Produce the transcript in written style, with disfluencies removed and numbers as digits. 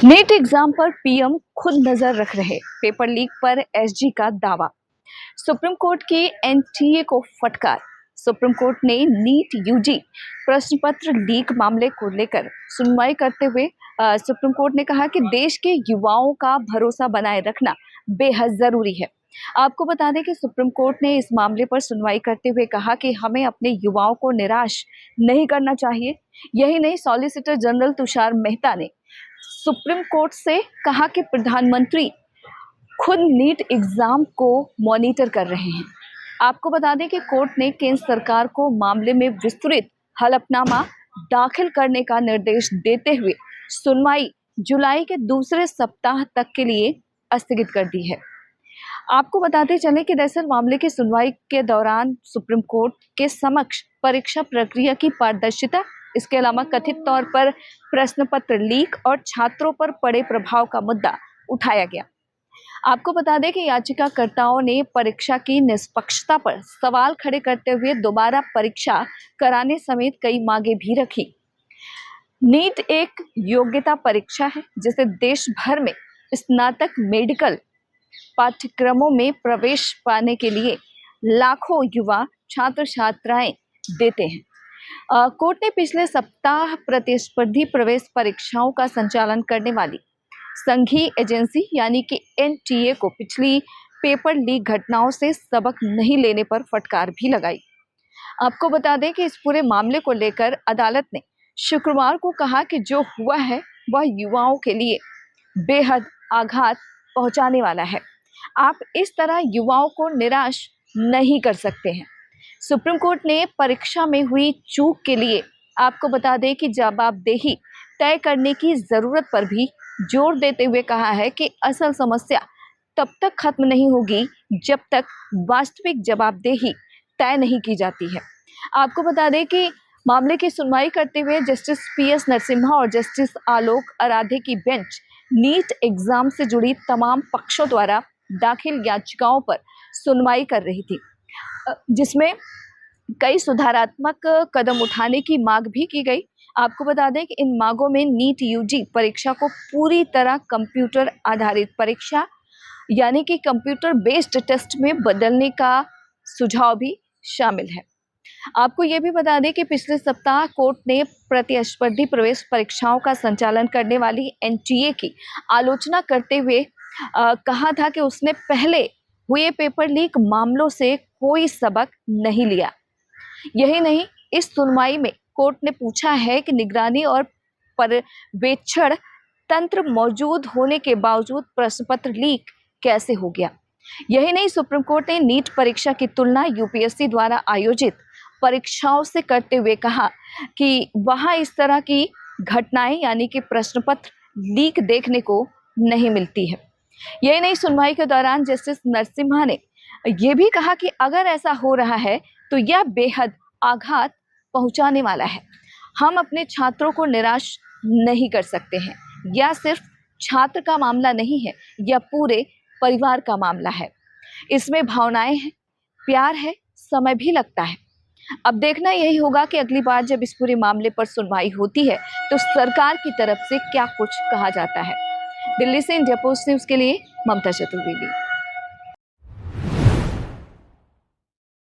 NEET exam पर PM खुद नजर रख रहे, पेपर लीक पर एसजी का दावा। सुप्रीम कोर्ट की एनटीए को फटकार। सुप्रीम कोर्ट ने नीट यूजी प्रश्न पत्र लीक मामले को लेकर सुनवाई करते हुए सुप्रीम कोर्ट ने कहा कि देश के युवाओं का भरोसा बनाए रखना बेहद जरूरी है। आपको बता दें कि सुप्रीम कोर्ट ने इस मामले पर सुनवाई करते हुए कहा कि हमें अपने युवाओं को निराश नहीं करना चाहिए। यही नहीं, सॉलिसिटर जनरल तुषार मेहता ने सुप्रीम कोर्ट से कहा कि प्रधानमंत्री खुद नीट एग्जाम को मॉनिटर कर रहे हैं। आपको बता दें कि कोर्ट ने केंद्र सरकार को मामले में विस्तृत हलफनामा दाखिल करने का निर्देश देते हुए सुनवाई जुलाई के दूसरे सप्ताह तक के लिए स्थगित कर दी है। आपको बताते चले कि दरअसल मामले की सुनवाई के दौरान सुप्रीम कोर्ट के समक्ष परीक्षा प्रक्रिया की पारदर्शिता, इसके अलावा कथित तौर पर प्रश्न पत्र लीक और छात्रों पर पड़े प्रभाव का मुद्दा उठाया गया। आपको बता दें कि याचिकाकर्ताओं ने परीक्षा की निष्पक्षता पर सवाल खड़े करते हुए दोबारा परीक्षा कराने समेत कई मांगे भी रखी। नीट एक योग्यता परीक्षा है जिसे देश भर में स्नातक मेडिकल पाठ्यक्रमों में प्रवेश पाने के लिए लाखों युवा छात्र छात्राएं देते हैं। कोर्ट ने पिछले सप्ताह प्रतिस्पर्धी प्रवेश परीक्षाओं का संचालन करने वाली संघीय एजेंसी यानी कि एनटीए को पिछली पेपर लीक घटनाओं से सबक नहीं लेने पर फटकार भी लगाई। आपको बता दें कि इस पूरे मामले को लेकर अदालत ने शुक्रवार को कहा कि जो हुआ है वह युवाओं के लिए बेहद आघात पहुंचाने वाला है। आप इस तरह युवाओं को निराश नहीं कर सकते हैं। सुप्रीम कोर्ट ने परीक्षा में हुई चूक के लिए आपको बता दें कि जवाबदेही तय करने की जरूरत पर भी जोर देते हुए कहा है कि असल समस्या तब तक खत्म नहीं होगी जब तक वास्तविक जवाबदेही तय नहीं की जाती है। आपको बता दें कि मामले की सुनवाई करते हुए जस्टिस पीएस नरसिम्हा और जस्टिस आलोक आराधे की बेंच नीट एग्जाम से जुड़ी तमाम पक्षों द्वारा दाखिल याचिकाओं पर सुनवाई कर रही थी, जिसमें कई सुधारात्मक कदम उठाने की मांग भी की गई। आपको बता दें कि इन मांगों में नीट यूजी परीक्षा को पूरी तरह कंप्यूटर आधारित परीक्षा यानी कि कंप्यूटर बेस्ड टेस्ट में बदलने का सुझाव भी शामिल है। आपको ये भी बता दें कि पिछले सप्ताह कोर्ट ने प्रतिस्पर्धी प्रवेश परीक्षाओं का संचालन करने वाली एनटीए की आलोचना करते हुए कहा था कि उसने पहले हुए पेपर लीक मामलों से कोई सबक नहीं लिया। यही नहीं, इस सुनवाई में कोर्ट ने पूछा है कि निगरानी और पर्यवेक्षण तंत्र मौजूद होने के बावजूद प्रश्न पत्र लीक कैसे हो गया। यही नहीं, सुप्रीम कोर्ट ने नीट परीक्षा की तुलना यूपीएससी द्वारा आयोजित परीक्षाओं से करते हुए कहा कि वहां इस तरह की घटनाएं यानी कि प्रश्न पत्र लीक देखने को नहीं मिलती है। यही नहीं, सुनवाई के दौरान जस्टिस नरसिम्हा ने यह भी कहा कि अगर ऐसा हो रहा है तो यह बेहद आघात पहुंचाने वाला है। हम अपने छात्रों को निराश नहीं कर सकते हैं। यह सिर्फ छात्र का मामला नहीं है, यह पूरे परिवार का मामला है। इसमें भावनाएं हैं, प्यार है, समय भी लगता है। अब देखना यही होगा कि अगली बार जब इस पूरे मामले पर सुनवाई होती है तो सरकार की तरफ से क्या कुछ कहा जाता है। दिल्ली से इंडिया पोस्ट न्यूज़ के लिए ममता चतुर्वेदी।